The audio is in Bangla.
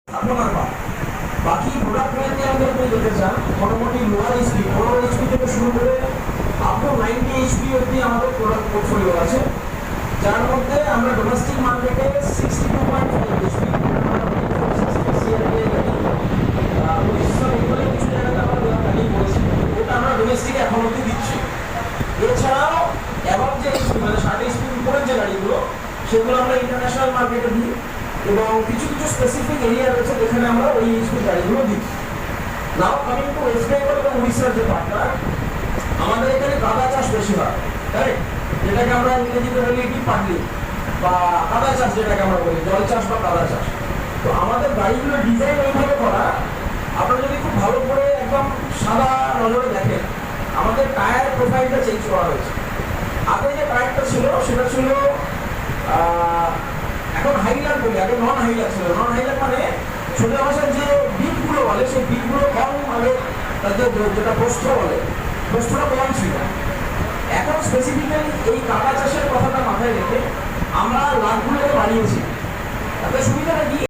আপনার পা বাকি প্রোডাক্ট রেঞ্জে আমাদের আপনি যেতে চান মোটামুটি লোয়ার এইচপি 15 এইচপি থেকে শুরু করে আপ টু 90 এইচপি অবধি আমাদের প্রোডাক্ট পোর্টফোলিও আছে, যার মধ্যে আমরা ডোমেস্টিক মার্কেটে 62.5 এইচপি কিছু জায়গাতে আমরা গাড়ি করেছি, ওটা আমরা ডোমেস্টিকে এখন অবধি দিচ্ছি। এছাড়াও এবার যে এইচপি মানে 60 এইচপির উপরের যে গাড়িগুলো সেগুলো আমরা ইন্টারন্যাশনাল মার্কেটে দিই এবং কিছু কিছু স্পেসিফিক এরিয়া রয়েছে যেখানে আমরা ওই এইচপি গাড়িগুলো দিই। নাও কামিং টু ওয়েস্ট বেঙ্গল এবং উড়িষ্যার যে পার্টনার, আমাদের এখানে কাদা চাষ বেশি হয়, তাই যেটাকে আমরা ইংরেজিতে বলি ডিপ পার্টলি বা কাদা চাষ, যেটাকে আমরা বলি জল চাষ বা কাদা চাষ। তো আমাদের গাড়িগুলোর ডিজাইন এইভাবে করা, আপনারা যদি খুব ভালো করে একদম সাদা নজরে দেখেন আমাদের টায়ার প্রোফাইলটা চেঞ্জ করা হয়েছে। আগে যে টায়ারটা ছিল সেটা ছিল এখন হাইলার বলি, আগে নন হাইলার ছিল। নন হাইলার মানে সোজা ভাষায় যে বিটগুলো বলে সেই বিটগুলো কম, আগে তাদের যেটা প্রস্থ বলে প্রস্থটা কম ছিল। এখন স্পেসিফিক্যালি এই কাটা চাষের কথাটা মাথায় রেখে আমরা লাভগুলোকে বাড়িয়েছি।